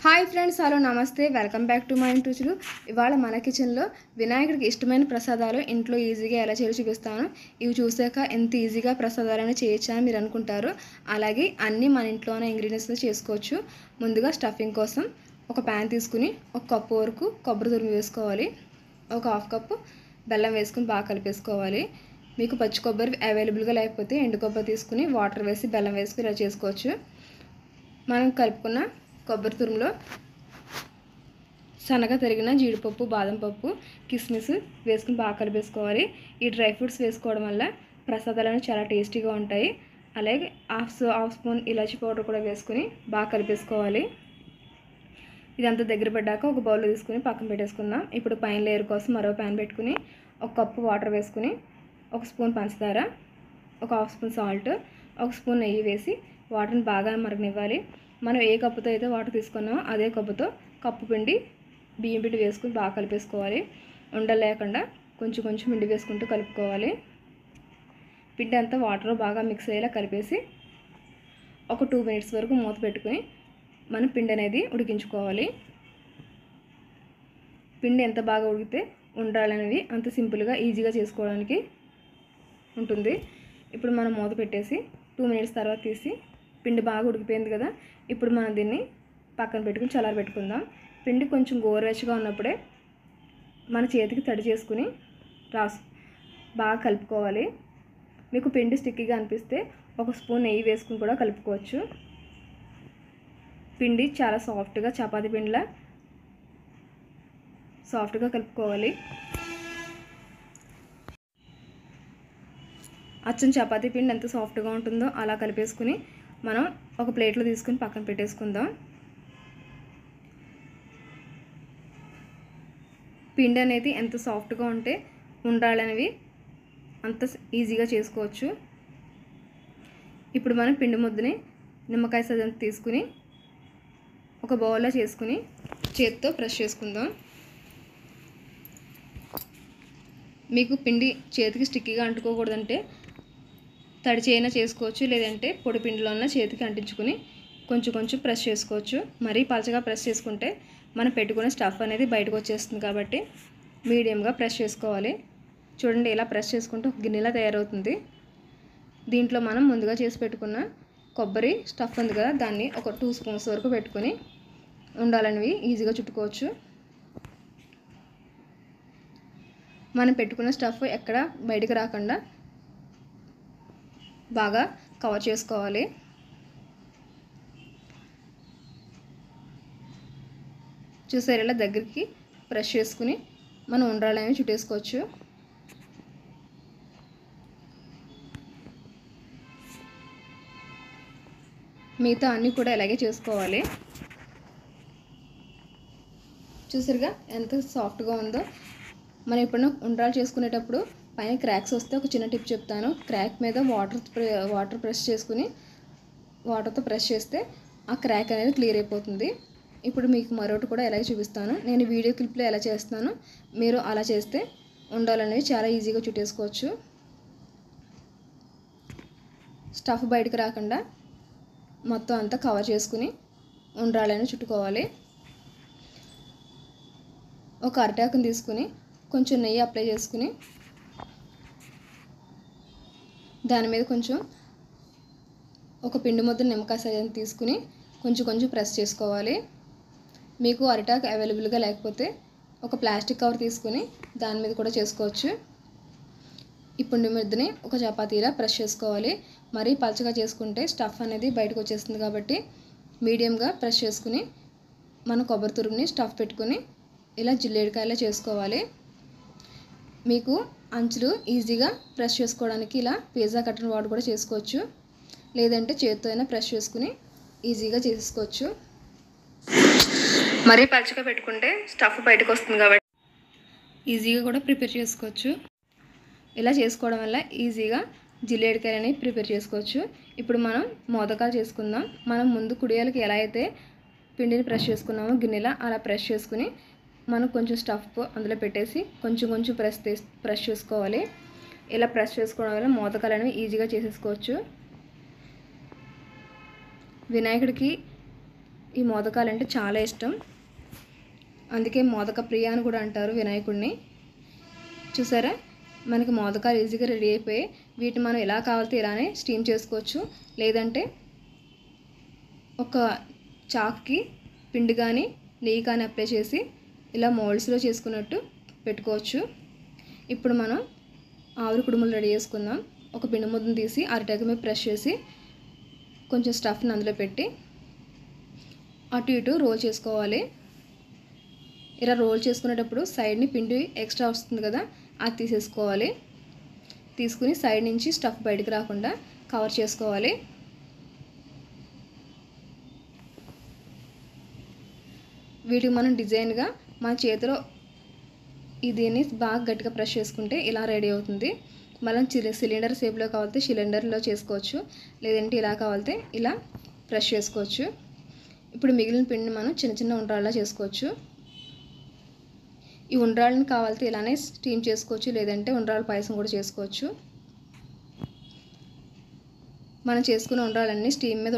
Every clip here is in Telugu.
హాయ్ ఫ్రెండ్స్, హలో నమస్తే, వెల్కమ్ బ్యాక్ టు మై రుచులు. ఇవాళ మన కిచెన్లో వినాయకుడికి ఇష్టమైన ప్రసాదాలు ఇంట్లో ఈజీగా ఎలా చేయాలో చూపిస్తాను. ఇవి చూసాక ఎంత ఈజీగా ప్రసాదాలను చేయొచ్చా అని మీరు అనుకుంటారు. అలాగే అన్నీ మన ఇంట్లోనే ఇంగ్రీడియంట్స్తో చేసుకోవచ్చు. ముందుగా స్టఫింగ్ కోసం ఒక ప్యాన్ తీసుకుని ఒక కప్పు వరకు కొబ్బరి తురుము వేసుకోవాలి. ఒక హాఫ్ కప్పు బెల్లం వేసుకుని బాగా కలిపేసుకోవాలి. మీకు పచ్చి కొబ్బరి అవైలబుల్గా లేకపోతే ఎండు కొబ్బరి తీసుకుని వాటర్ వేసి బెల్లం వేసుకుని ఇలా చేసుకోవచ్చు. మనం కలుపుకున్న కొబ్బరి తురుములో సన్నగా తరిగిన జీడిపప్పు, బాదం పప్పు, కిస్మిస్ వేసుకుని బాగా కలిపేసుకోవాలి. ఈ డ్రై ఫ్రూట్స్ వేసుకోవడం వల్ల ప్రసాదాలను చాలా టేస్టీగా ఉంటాయి. అలాగే హాఫ్ స్పూన్ ఇలాచీ పౌడర్ కూడా వేసుకుని బాగా కలిపేసుకోవాలి. ఇదంతా దగ్గర పడ్డాక ఒక బౌల్లో తీసుకుని పక్కన పెట్టేసుకుందాం. ఇప్పుడు పైన లేయర్ కోసం మరో ప్యాన్ పెట్టుకుని ఒక కప్పు వాటర్ వేసుకుని ఒక స్పూన్ పంచదార, ఒక హాఫ్ స్పూన్ సాల్ట్, ఒక స్పూన్ నెయ్యి వేసి వాటర్ని బాగా మరగనివ్వాలి. మనం ఏ కప్పుతో అయితే వాటర్ తీసుకున్నామో అదే కప్పుతో కప్పు పిండి బియ్యం పిండి వేసుకుని బాగా కలిపేసుకోవాలి. ఉండలు లేకుండా కొంచెం కొంచెం పిండి వేసుకుంటూ కలుపుకోవాలి. పిండి అంతా వాటర్లో బాగా మిక్స్ అయ్యేలా కలిపేసి ఒక 2 minutes వరకు మూత పెట్టుకుని మనం పిండి అనేది ఉడికించుకోవాలి. పిండి ఎంత బాగా ఉడికితే ఉండాలనేవి అంత సింపుల్గా ఈజీగా చేసుకోవడానికి ఉంటుంది. ఇప్పుడు మనం మూత పెట్టేసి 2 minutes తర్వాత తీసి పిండి బాగా ఉడికిపోయింది కదా, ఇప్పుడు మనం దీన్ని పక్కన పెట్టుకుని చల్లారబెట్టుకుందాం. పిండి కొంచెం గోరువెచ్చగా ఉన్నప్పుడే మన చేతికి తడి చేసుకుని బాగా కలుపుకోవాలి. మీకు పిండి స్టిక్కీగా అనిపిస్తే ఒక స్పూన్ నెయ్యి వేసుకుని కూడా కలుపుకోవచ్చు. పిండి చాలా సాఫ్ట్గా చపాతీ పిండిలా సాఫ్ట్గా కలుపుకోవాలి. అచ్చం చపాతీ పిండి ఎంత సాఫ్ట్గా ఉంటుందో అలా కలిపేసుకుని మనం ఒక ప్లేట్లో తీసుకుని పక్కన పెట్టేసుకుందాం. పిండి అనేది ఎంత సాఫ్ట్గా ఉంటే ఉండాలనేవి అంత ఈజీగా చేసుకోవచ్చు. ఇప్పుడు మనం పిండి ముద్దని నిమ్మకాయ సైజంత తీసుకుని ఒక బౌల్లో చేసుకుని చేతితో ప్రెస్ చేసుకుందాం. మీకు పిండి చేతికి స్టిక్కీగా అంటుకోకూడదంటే తడి చేయన చేసుకోవచ్చు, లేదంటే పొడి పిండిలోన చేతికి అంటించుకుని కొంచెం కొంచెం ప్రెస్ చేసుకోవచ్చు. మరీ పలచగా ప్రెస్ చేసుకుంటే మనం పెట్టుకునే స్టఫ్ అనేది బయటకు వచ్చేస్తుంది కాబట్టి మీడియంగా ప్రెస్ చేసుకోవాలి. చూడండి, ఇలా ప్రెస్ చేసుకుంటే ఒక గిన్నెలా తయారవుతుంది. దీంట్లో మనం ముందుగా చేసి పెట్టుకున్న కొబ్బరి స్టఫ్ ఉంది కదా, దాన్ని ఒక 2 spoons వరకు పెట్టుకుని ఉండాలనేవి ఈజీగా చుట్టుకోవచ్చు. మనం పెట్టుకున్న స్టఫ్ ఎక్కడ బయటకు రాకుండా బాగా కవర్ చేసుకోవాలి. చూసారు, ఇలా దగ్గరికి ప్రెస్ చేసుకుని మనం ఉండాలనేవి చుట్టేసుకోవచ్చు. మిగతా అన్నీ కూడా ఇలాగే చేసుకోవాలి. చూసారుగా ఎంత సాఫ్ట్గా ఉందో. మనం ఎప్పుడైనా ఉండ్రాలు చేసుకునేటప్పుడు పైన క్రాక్స్ వస్తే ఒక చిన్న టిప్ చెప్తాను. క్రాక్ మీద వాటర్ ప్రెస్ చేసుకుని వాటర్తో ప్రెస్ చేస్తే ఆ క్రాక్ అనేది క్లియర్ అయిపోతుంది. ఇప్పుడు మీకు మరొకటి కూడా ఎలాగ చూపిస్తాను. నేను వీడియో క్లిప్లో ఎలా చేస్తాను, మీరు అలా చేస్తే ఉండాలనేవి చాలా ఈజీగా చుట్టేసుకోవచ్చు. స్టఫ్ బయటకు రాకుండా మొత్తం అంతా కవర్ చేసుకుని ఉండాలని చుట్టుకోవాలి. ఒక అరిటాకుని తీసుకుని కొంచెం నెయ్యి అప్లై చేసుకుని దాని మీద కొంచెం ఒక పిండి ముద్ద నిమ్మకాయ సైజుని తీసుకుని కొంచెం కొంచెం ప్రెస్ చేసుకోవాలి. మీకు అరిటాకు అవైలబుల్గా లేకపోతే ఒక ప్లాస్టిక్ కవర్ తీసుకుని దాని మీద కూడా చేసుకోవచ్చు. ఈ పిండి ముద్దని ఒక చపాతీలా ప్రెస్ చేసుకోవాలి. మరీ పలచగా చేసుకుంటే స్టఫ్ అనేది బయటకు వచ్చేస్తుంది కాబట్టి మీడియంగా ప్రెస్ చేసుకుని మన కొబ్బరి తురుముని స్టఫ్ పెట్టుకుని ఇలా జిల్లేడికాయలా చేసుకోవాలి. మీకు అంచులు ఈజీగా ప్రెస్ చేసుకోవడానికి ఇలా పిజ్జా కట్టర్ వాడు కూడా చేసుకోవచ్చు, లేదంటే చేతితో అయినా ప్రెస్ చేసుకుని ఈజీగా చేసుకోవచ్చు. మరీ పలుచగా పెట్టుకుంటే స్టఫ్ బయటకు వస్తుంది కాబట్టి ఈజీగా కూడా ప్రిపేర్ చేసుకోవచ్చు. ఇలా చేసుకోవడం వల్ల ఈజీగా జిల్లేడికాయలని ప్రిపేర్ చేసుకోవచ్చు. ఇప్పుడు మనం మోదకాలు చేసుకుందాం. మనం ముందు కుడియాలకి ఎలా అయితే పిండిని ప్రెస్ చేసుకున్నామో గిన్నెలా అలా ప్రెస్ చేసుకుని మనం కొంచెం స్టఫ్ అందులో పెట్టేసి కొంచెం కొంచెం ప్రెస్ చేసుకోవాలి. ఇలా ప్రెస్ చేసుకోవడం వల్ల మోదకాలు అనేవి ఈజీగా చేసేసుకోవచ్చు. వినాయకుడికి ఈ మోదకాలంటే చాలా ఇష్టం, అందుకే మోదక ప్రియ అని కూడా అంటారు వినాయకుడిని. చూసారా, మనకి మోదకాలు ఈజీగా రెడీ అయిపోయి వీటిని మనం ఎలా కావాలితే ఇలానే స్టీమ్ చేసుకోవచ్చు. లేదంటే ఒక చాక్కి పిండి కానీ నెయ్యి కానీ అప్లై చేసి ఇలా మోల్డ్స్లో చేసుకున్నట్టు పెట్టుకోవచ్చు. ఇప్పుడు మనం ఆవిరి కుడుములు రెడీ చేసుకుందాం. ఒక పిండి ముద్దను తీసి అరిటాకు మీద ప్రెస్ చేసి కొంచెం స్టఫ్ని అందులో పెట్టి అటు ఇటు రోల్ చేసుకోవాలి. ఇలా రోల్ చేసుకునేటప్పుడు సైడ్ని పిండి ఎక్స్ట్రా వస్తుంది కదా, అది తీసేసుకోవాలి. తీసుకుని సైడ్ నుంచి స్టఫ్ బయటకు రాకుండా కవర్ చేసుకోవాలి. వీటికి మనం డిజైన్గా మన చేతిలో దీన్ని బాగా గట్టిగా ప్రెస్ చేసుకుంటే ఇలా రెడీ అవుతుంది. మనం సిలిండర్ షేప్లో కావాలితే సిలిండర్లో చేసుకోవచ్చు, లేదంటే ఇలా కావాలితే ఇలా ప్రెస్ చేసుకోవచ్చు. ఇప్పుడు మిగిలిన పిండిని మనం చిన్న చిన్న ఉండ్రాళ్ళ చేసుకోవచ్చు. ఈ ఉండ్రాళ్ళని కావాలితే ఇలానే స్టీమ్ చేసుకోవచ్చు, లేదంటే ఉండ్రాళ్ళ పాయసం కూడా చేసుకోవచ్చు. మనం చేసుకున్న ఉండ్రాళ్ళన్నీ స్టీమ్ మీద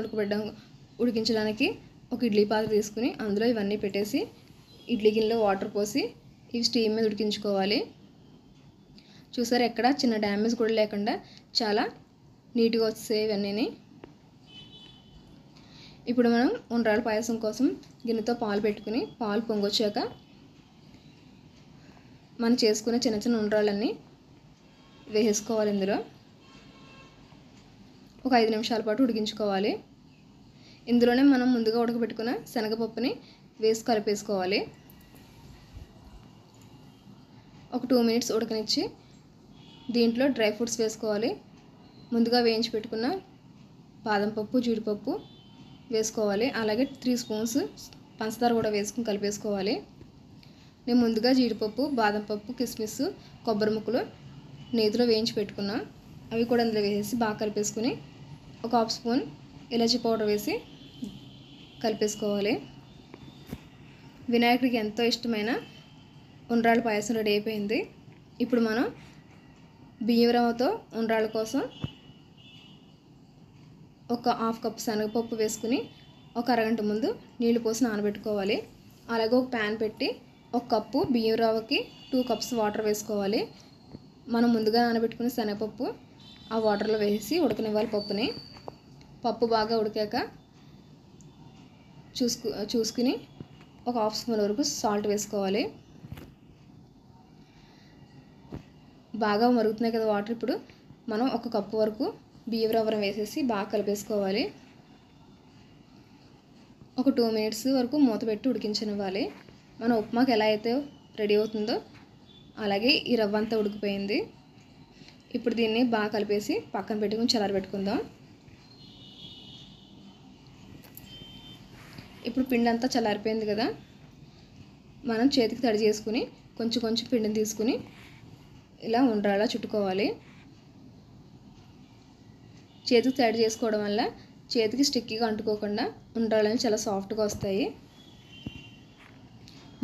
ఉడికించడానికి ఒక ఇడ్లీ పాత్ర తీసుకుని అందులో ఇవన్నీ పెట్టేసి ఇడ్లీ గిన్నెలో వాటర్ పోసి ఇవి స్టీమ్ మీద ఉడికించుకోవాలి. చూసారు, ఎక్కడ చిన్న డ్యామేజ్ కూడా లేకుండా చాలా నీట్గా వచ్చాయి ఇవన్నీ. ఇప్పుడు మనం ఉండ్రాళ్ళ పాయసం కోసం గిన్నెతో పాలు పెట్టుకుని పాలు పొంగొచ్చాక మనం చేసుకునే చిన్న చిన్న ఉండ్రాళ్ళన్నీ వేసేసుకోవాలి. ఇందులో ఒక 5 నిమిషాల పాటు ఉడికించుకోవాలి. ఇందులోనే మనం ముందుగా ఉడకబెట్టుకున్న శనగపప్పుని వేసి కలిపేసుకోవాలి. ఒక 2 మినిట్స్ ఉడకనిచ్చి దీంట్లో డ్రై ఫ్రూట్స్ వేసుకోవాలి. ముందుగా వేయించి పెట్టుకున్న బాదం పప్పు, జీడిపప్పు వేసుకోవాలి. అలాగే 3 స్పూన్స్ పంచదార కూడా వేసుకుని కలిపేసుకోవాలి. నేను ముందుగా జీడిపప్పు, బాదం పప్పు, కిస్మిస్, కొబ్బరి ముక్కలు నేతిలో వేయించి పెట్టుకున్నా, అవి కూడా అందులో వేసేసి బాగా కలిపేసుకుని ఒక 1/2 స్పూన్ ఇలాచీ పౌడర్ వేసి కలిపేసుకోవాలి. వినాయకుడికి ఎంతో ఇష్టమైన ఉండ్రాళ్ళ పాయసం రెడీ అయిపోయింది. ఇప్పుడు మనం బియ్యం రవ్వతో ఉండ్రాళ్ళ కోసం ఒక 1/2 కప్ శనగపప్పు వేసుకుని ఒక అరగంట ముందు నీళ్లు పోసి నానబెట్టుకోవాలి. అలాగే ఒక ప్యాన్ పెట్టి 1 కప్పు బియ్యం రవ్వకి 2 కప్స్ వాటర్ వేసుకోవాలి. మనం ముందుగా నానబెట్టుకున్న శనగపప్పు ఆ వాటర్లో వేసి ఉడకనివ్వాలి పప్పుని. పప్పు బాగా ఉడికాక చూసుకుని ఒక 1/2 స్పూన్ వరకు సాల్ట్ వేసుకోవాలి. బాగా మరుగుతున్నాయి కదా వాటర్. ఇప్పుడు మనం 1 కప్పు వరకు బియ్యం రవ్వ వేసేసి బాగా కలిపేసుకోవాలి. ఒక 2 మినిట్స్ వరకు మూత పెట్టి ఉడికించనివ్వాలి. మన ఉప్మాకి ఎలా అయితే రెడీ అవుతుందో అలాగే ఈ రవ్వ అంతా ఉడికిపోయింది. ఇప్పుడు దీన్ని బాగా కలిపేసి పక్కన పెట్టుకుని చల్లారబెట్టుకుందాం. ఇప్పుడు పిండి అంతా చల్లారిపోయింది కదా, మనం చేతికి తడి చేసుకుని కొంచెం కొంచెం పిండిని తీసుకుని ఇలా ఉండ్రాళ్ళ చుట్టుకోవాలి. చేతికి తడి చేసుకోవడం వల్ల చేతికి స్టిక్కీగా అంటుకోకుండా ఉండ్రాళ్ళని చాలా సాఫ్ట్గా వస్తాయి.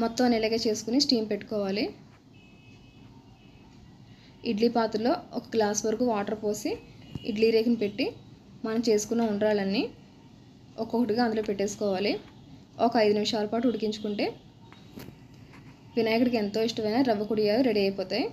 మొత్తం ఇలాగే చేసుకుని స్టీమ్ పెట్టుకోవాలి. ఇడ్లీ పాత్రలో 1 గ్లాస్ వరకు వాటర్ పోసి ఇడ్లీ రేకుని పెట్టి మనం చేసుకున్న ఉండ్రాళ్ళన్నీ ఒక్కొక్కటిగా అందులో పెట్టేసుకోవాలి. ఒక 5 నిమిషాల పాటు ఉడికించుకుంటే వినాయకుడికి ఎంతో ఇష్టమైన రవ్వ కుడియాలు రెడీ అయిపోతాయి.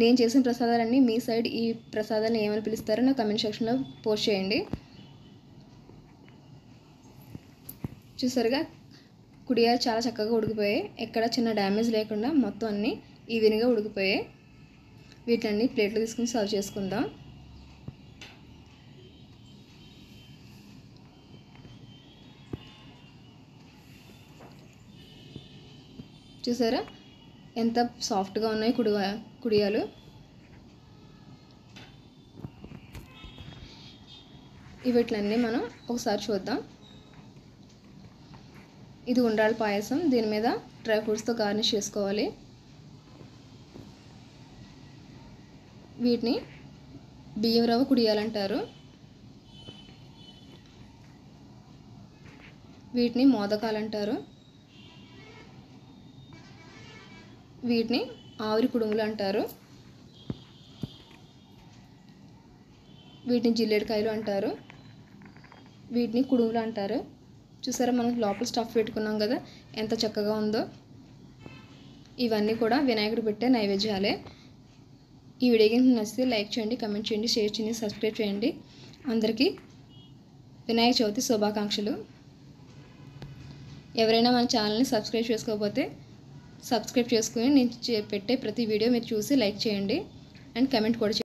నేను చేసిన ప్రసాదాలన్నీ మీ సైడ్ ఈ ప్రసాదాన్ని ఏమని పిలుస్తారో నా కమెంట్ సెక్షన్లో పోస్ట్ చేయండి. చూసారుగా, కుడియాలు చాలా చక్కగా ఉడికిపోయాయి. ఎక్కడ చిన్న డ్యామేజ్ లేకుండా మొత్తం అన్నీ ఈవెన్గా ఉడికిపోయాయి. వీటన్ని ప్లేట్లో తీసుకుని సర్వ్ చేసుకుందాం. చూసారా ఎంత సాఫ్ట్గా ఉన్నాయి కుడియాలు. వీటిలన్నీ మనం ఒకసారి చూద్దాం. ఇది ఉండ్రాళ్ళ పాయసం. దీని మీద డ్రై ఫ్రూట్స్తో గార్నిష్ చేసుకోవాలి. వీటిని బియ్యం రవ్వ కుడియాలంటారు. వీటిని మోదకాలు అంటారు. వీటిని ఆవిరి కుడుములు అంటారు. వీటిని జిల్లేడికాయలు అంటారు. వీటిని కుడుములు అంటారు. చూసారా, మనం లోపల స్టఫ్ పెట్టుకున్నాం కదా ఎంత చక్కగా ఉందో. ఇవన్నీ కూడా వినాయకుడు పెట్టే నైవేద్యాలే. ఈ వీడియో కనుక నచ్చితే లైక్ చేయండి, కమెంట్ చేయండి, షేర్ చేయండి, సబ్స్క్రైబ్ చేయండి. అందరికీ వినాయక చవితి శుభాకాంక్షలు. ఎవరైనా మన ఛానల్ని సబ్స్క్రైబ్ చేసుకోకపోతే సబ్స్క్రైబ్ చేసుకుని నేను పెట్టే ప్రతి వీడియో మీరు చూసి లైక్ చేయండి అండ్ కమెంట్ కూడా చేయండి.